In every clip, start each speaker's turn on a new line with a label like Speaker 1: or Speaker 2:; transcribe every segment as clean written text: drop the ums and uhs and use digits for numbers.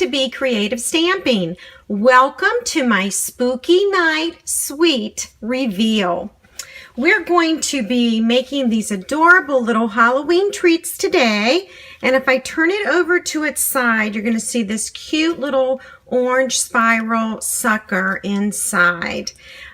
Speaker 1: to Be Creative Stamping. Welcome to my Spooky Night Sweet Reveal. We're going to be making these adorable little Halloween treats today. And if I turn it over to its side, you're going to see this cute little orange spiral sucker inside.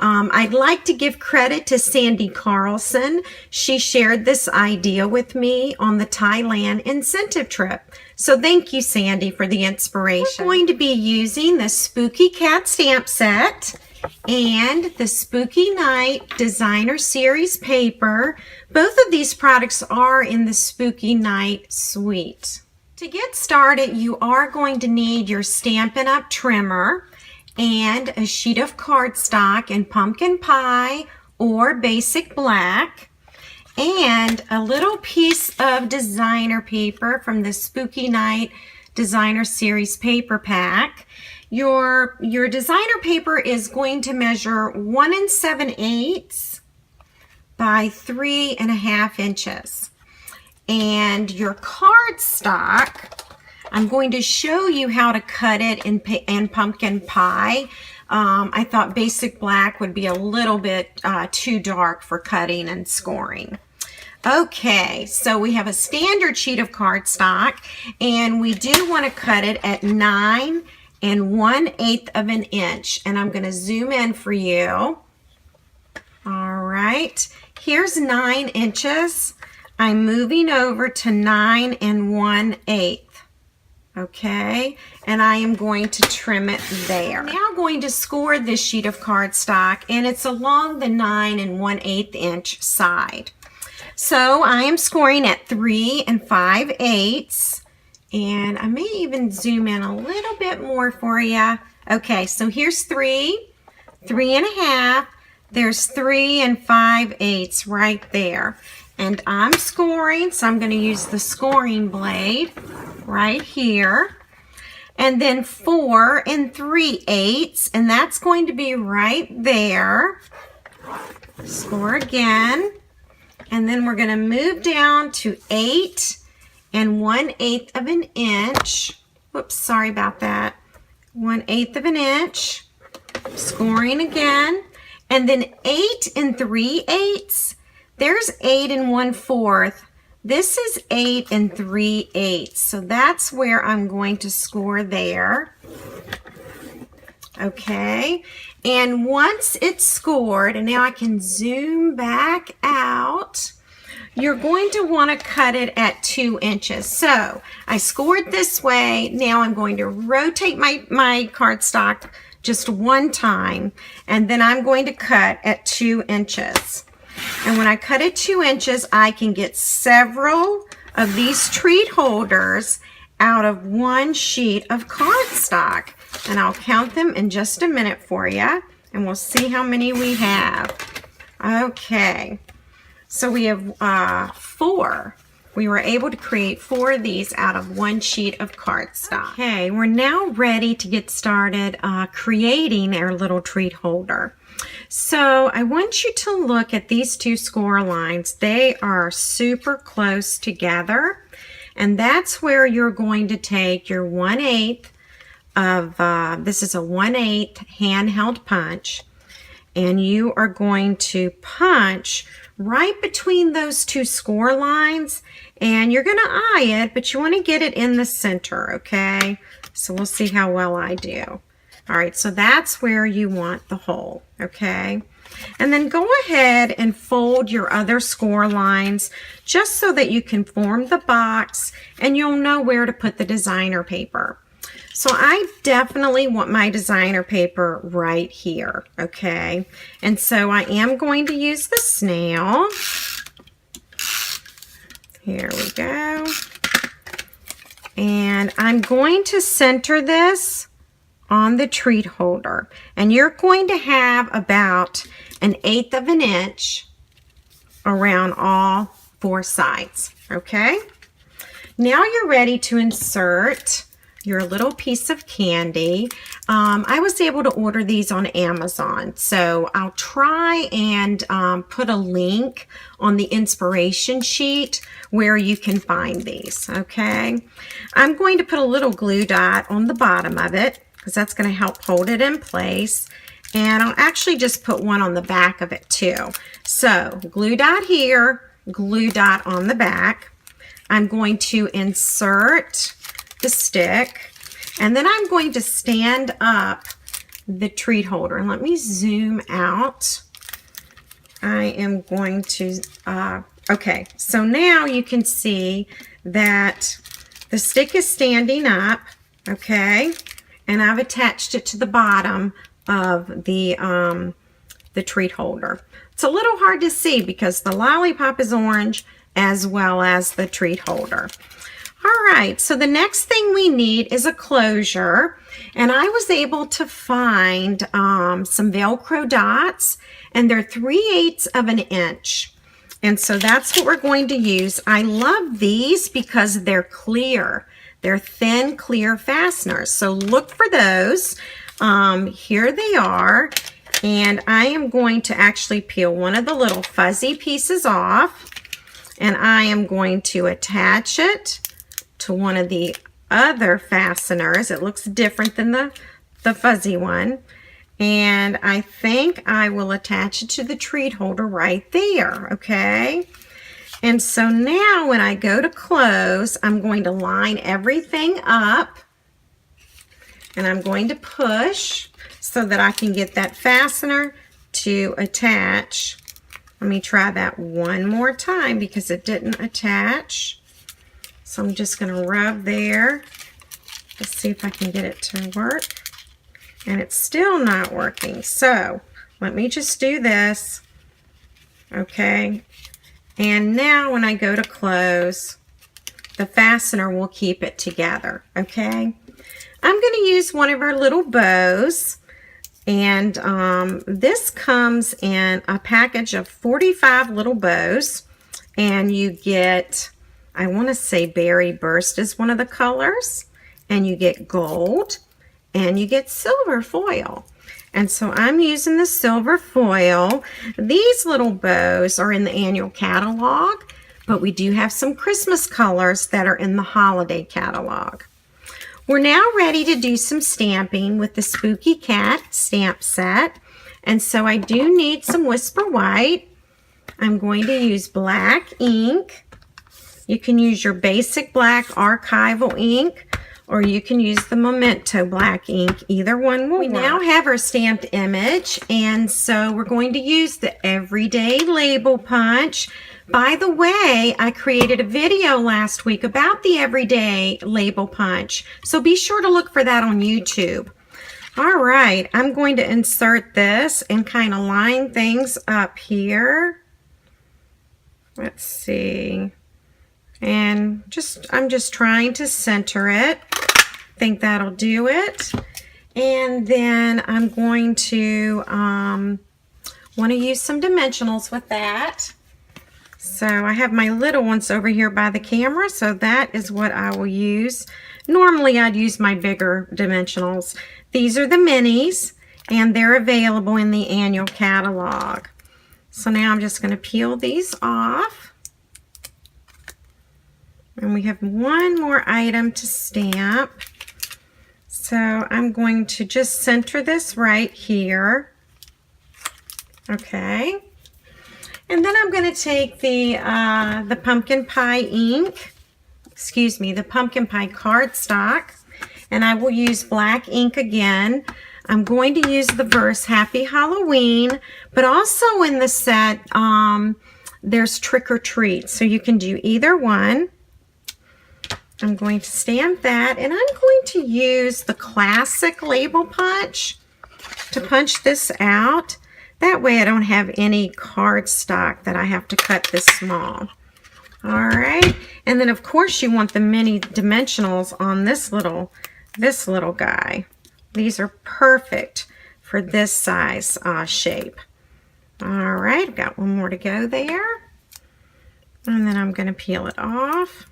Speaker 1: I'd like to give credit to Sandy Carlson. She shared this idea with me on the Thailand incentive trip. So thank you, Sandy, for the inspiration. We're going to be using the Spooky Cat stamp set and the Spooky Night Designer Series paper. Both of these products are in the Spooky Night suite. To get started, you are going to need your Stampin' Up! Trimmer and a sheet of cardstock in pumpkin pie or basic black, and a little piece of designer paper from the Spooky Night Designer Series paper pack. Your designer paper is going to measure 1 7/8 by 3.5 inches. And your cardstock, I'm going to show you how to cut it in pumpkin pie. I thought basic black would be a little bit too dark for cutting and scoring. Okay, so we have a standard sheet of cardstock, and we do want to cut it at 9 1/8 of an inch. And I'm going to zoom in for you. All right, here's 9 inches. I'm moving over to 9 1/8. Okay, and I am going to trim it there. I'm now going to score this sheet of cardstock, and it's along the 9 1/8 inch side. So I am scoring at 3 5/8, and I may even zoom in a little bit more for you. Okay, so here's 3, 3.5. There's 3 5/8 right there. And I'm scoring, so I'm going to use the scoring blade right here. And then 4 3/8, and that's going to be right there. Score again. And then we're going to move down to 8 1/8 of an inch. Whoops, sorry about that. 1/8 of an inch. Scoring again. And then 8 3/8. There's 8 1/4. This is 8 3/8. So that's where I'm going to score there. Okay. And once it's scored, and now I can zoom back out, you're going to want to cut it at 2 inches. So I scored this way. Now I'm going to rotate my cardstock just one time, and then I'm going to cut at 2 inches. And when I cut at 2 inches, I can get several of these treat holders out of one sheet of cardstock. And I'll count them in just a minute for you, and we'll see how many we have. Okay, so we have 4. We were able to create 4 of these out of one sheet of cardstock. Okay, we're now ready to get started creating our little treat holder. So I want you to look at these 2 score lines. They are super close together, and that's where you're going to take your 1/8 of, this is a 1/8 handheld punch, and you are going to punch right between those 2 score lines, and you're going to eye it, but you want to get it in the center, okay? So we'll see how well I do. All right, so that's where you want the hole, okay? And then go ahead and fold your other score lines just so that you can form the box and you'll know where to put the designer paper. So I definitely want my designer paper right here, okay? And so I am going to use the snail. Here we go. And I'm going to center this on the treat holder, and you're going to have about 1/8 of an inch around all 4 sides. Okay, now you're ready to insert your little piece of candy. I was able to order these on Amazon. So I'll try and put a link on the inspiration sheet where you can find these, okay? I'm going to put a little glue dot on the bottom of it because that's going to help hold it in place. And I'll actually just put one on the back of it too. So glue dot here, glue dot on the back. I'm going to insert the stick, and then I'm going to stand up the treat holder. And let me zoom out. I am going to, okay, so now you can see that the stick is standing up, okay, and I've attached it to the bottom of the treat holder. It's a little hard to see because the lollipop is orange as well as the treat holder. All right, so the next thing we need is a closure, and I was able to find some Velcro dots, and they're 3/8 of an inch. And so that's what we're going to use. I love these because they're clear. They're thin, clear fasteners. So look for those. Here they are. And I am going to actually peel one of the little fuzzy pieces off. And I am going to attach it to one of the other fasteners. It looks different than the fuzzy one. And I think I will attach it to the treat holder right there, okay? And so now when I go to close, I'm going to line everything up. And I'm going to push so that I can get that fastener to attach. Let me try that one more time because it didn't attach. So I'm just going to rub there. Let's see if I can get it to work. And it's still not working. So let me just do this. Okay. And now when I go to close, the fastener will keep it together. Okay. I'm going to use one of our little bows. And this comes in a package of 45 little bows. And you get, I want to say Berry Burst is one of the colors. And you get gold. And you get silver foil. And so I'm using the silver foil. These little bows are in the annual catalog, but we do have some Christmas colors that are in the holiday catalog. We're now ready to do some stamping with the Spooky Cat stamp set. And so I do need some Whisper White. I'm going to use black ink. You can use your basic black archival ink, or you can use the Memento black ink. Either one will work. We now have our stamped image, and so we're going to use the Everyday Label Punch. By the way, I created a video last week about the Everyday Label Punch, so be sure to look for that on YouTube. All right, I'm going to insert this and kind of line things up here. Let's see. And I'm just trying to center it. I think that'll do it. And then I'm going to want to use some dimensionals with that. So I have my little ones over here by the camera, so that is what I will use. Normally I'd use my bigger dimensionals. These are the minis, and they're available in the annual catalog. So now I'm just going to peel these off. And we have one more item to stamp. So I'm going to just center this right here. Okay. And then I'm going to take the pumpkin pie ink, excuse me, the pumpkin pie cardstock, and I will use black ink again. I'm going to use the verse Happy Halloween, but also in the set, there's Trick or Treat, so you can do either one. I'm going to stamp that, and I'm going to use the classic label punch to punch this out. That way I don't have any cardstock that I have to cut this small. All right, and then of course you want the mini dimensionals on this little guy. These are perfect for this size shape. All right, I've got one more to go there. And then I'm going to peel it off.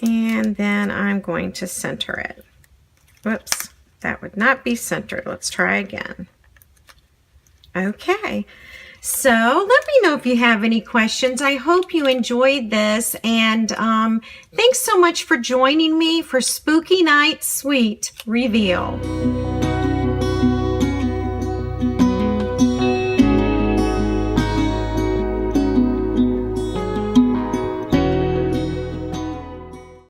Speaker 1: And then I'm going to center it. Whoops, that would not be centered. Let's try again. Okay, so let me know if you have any questions. I hope you enjoyed this, and thanks so much for joining me for Spooky Night Sweet Reveal.